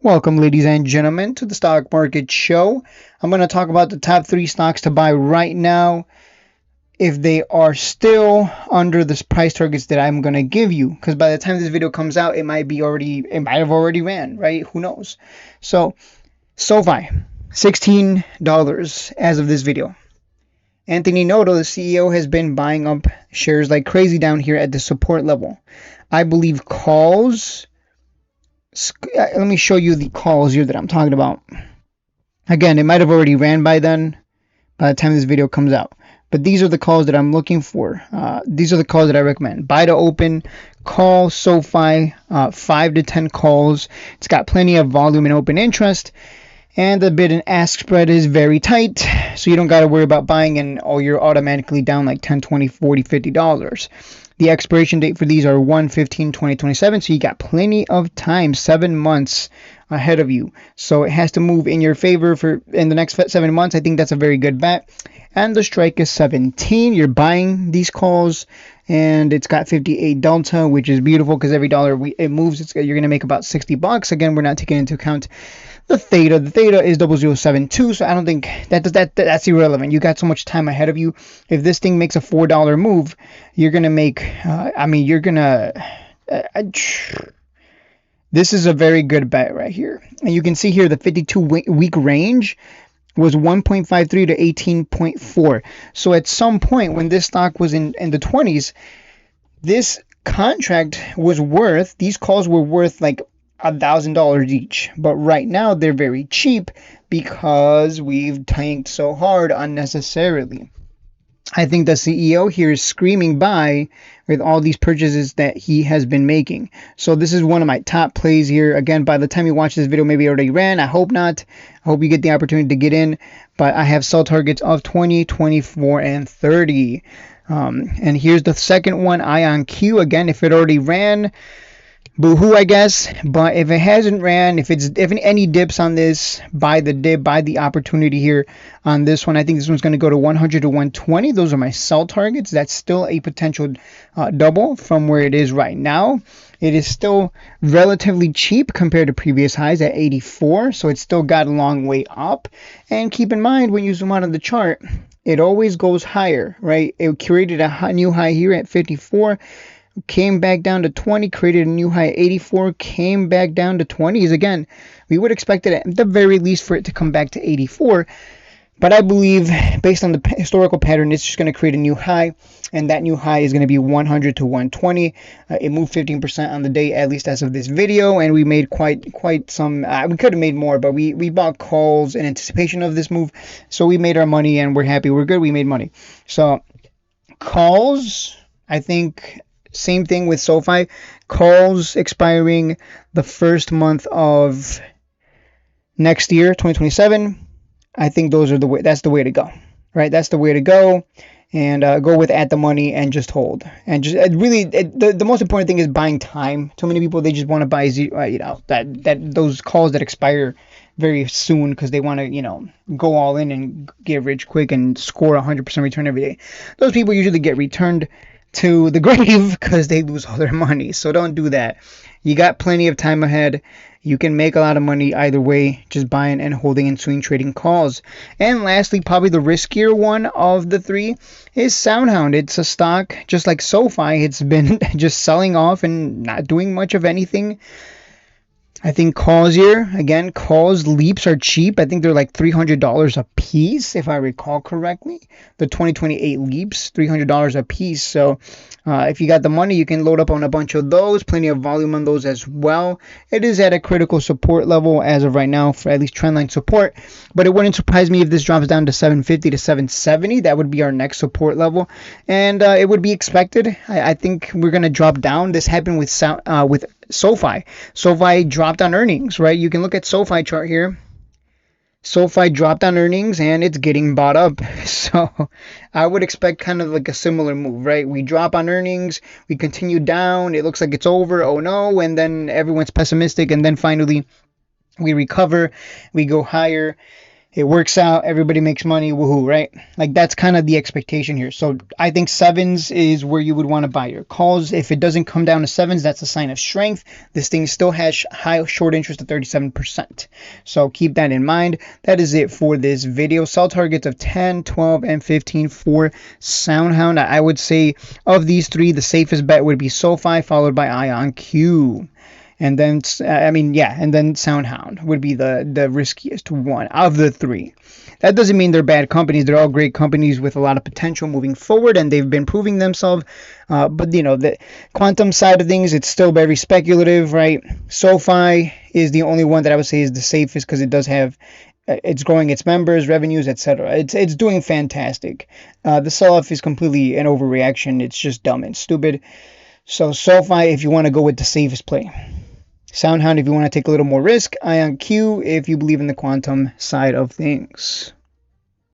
Welcome, ladies and gentlemen, to the Stock Market Show. I'm going to talk about the top 3 stocks to buy right now if they are still under the price targets that I'm going to give you. Because by the time this video comes out, it might have already ran, right? Who knows? So, Sofi, $16 as of this video. Anthony Noto, the CEO, has been buying up shares like crazy down here at the support level. I believe calls. Let me show you the calls here that I'm talking about. Again, it might have already ran by then, by the time this video comes out. But these are the calls that I'm looking for. These are the calls that I recommend. Buy to open, call Sofi, 5 to 10 calls. It's got plenty of volume and open interest. And the bid and ask spread is very tight. So you don't got to worry about buying and you're automatically down like $10, $20, $40, $50. The expiration date for these are 1/15/2027, so you got plenty of time, 7 months ahead of you. So it has to move in your favor in the next 7 months. I think that's a very good bet. And the strike is 17. You're buying these calls, and it's got 58 delta, which is beautiful because every dollar it moves, you're going to make about $60. Again, we're not taking into account the theta. The theta is 0072, so I don't think that's irrelevant. You got so much time ahead of you. If this thing makes a $4 move, you're gonna make. This is a very good bet right here, and you can see here the 52-week range was 1.53 to 18.4. So at some point when this stock was in the 20s, this contract was worth. These calls were worth like $1,000 each, but right now they're very cheap because we've tanked so hard unnecessarily. I think the CEO here is screaming buy with all these purchases that he has been making. So this is one of my top plays here. Again, by the time you watch this video, maybe it already ran. I hope not. I hope you get the opportunity to get in, but I have sell targets of 20, 24, and 30. And here's the second one, Ionq. Again, if it already ran, boo-hoo, I guess. But if it hasn't ran, if any dips on this, buy the dip, buy the opportunity here on this one. I think this one's going to go to 100 to 120. Those are my sell targets. That's still a potential double from where it is right now. It is still relatively cheap compared to previous highs at 84, so it's still got a long way up. And keep in mind, when you zoom out on the chart, it always goes higher, right? It created a new high here at 54. Came back down to 20, created a new high at 84, came back down to 20s. Again, we would expect it at the very least for it to come back to 84. But I believe, based on the historical pattern, it's just going to create a new high, and that new high is going to be 100 to 120. It moved 15% on the day, at least as of this video, and we made quite some. We could have made more, but we bought calls in anticipation of this move, so we made our money, and we're happy. We're good. We made money. So calls, I think. Same thing with Sofi. Calls expiring the first month of next year, 2027. I think those are the way. That's the way to go, right? That's the way to go, and go with at the money and just hold. And just the most important thing is buying time. Too many people, they just want to buy those calls that expire very soon because they want to go all in and get rich quick and score 100% return every day. Those people usually get returned to the grave because they lose all their money. So don't do that. You got plenty of time ahead. You can make a lot of money either way, just buying and holding and swing trading calls. And lastly, probably the riskier one of the three is SoundHound. It's a stock just like Sofi. It's been just selling off and not doing much of anything. I think calls here, again, calls leaps are cheap. I think they're like $300 a piece, if I recall correctly. The 2028 leaps, $300 a piece. So if you got the money, you can load up on a bunch of those. Plenty of volume on those as well. It is at a critical support level as of right now, for at least trendline support. But it wouldn't surprise me if this drops down to 750 to 770. That would be our next support level. And it would be expected. I think we're going to drop down. This happened with Sofi. Sofi dropped on earnings, right? You can look at Sofi chart here. Sofi dropped on earnings and it's getting bought up. So I would expect kind of like a similar move, right? We drop on earnings, we continue down, it looks like it's over, oh no, and then everyone's pessimistic, and then finally we recover, we go higher. it works out, everybody makes money, woohoo, right? Like that's kind of the expectation here. So I think sevens is where you would want to buy your calls. If it doesn't come down to sevens, that's a sign of strength. This thing still has high short interest of 37%. So keep that in mind. That is it for this video. Sell targets of 10, 12, and 15 for SoundHound. I would say of these three, the safest bet would be Sofi, followed by Ionq. And then, and then SoundHound would be the riskiest one of the three. That doesn't mean they're bad companies. They're all great companies with a lot of potential moving forward, and they've been proving themselves. But, the quantum side of things, it's still very speculative, right? Sofi is the only one that I would say is the safest because it does have, it's growing its members, revenues, etc. It's doing fantastic. The sell-off is completely an overreaction. It's just dumb and stupid. So Sofi, if you want to go with the safest play. SoundHound if you want to take a little more risk. Ionq if you believe in the quantum side of things.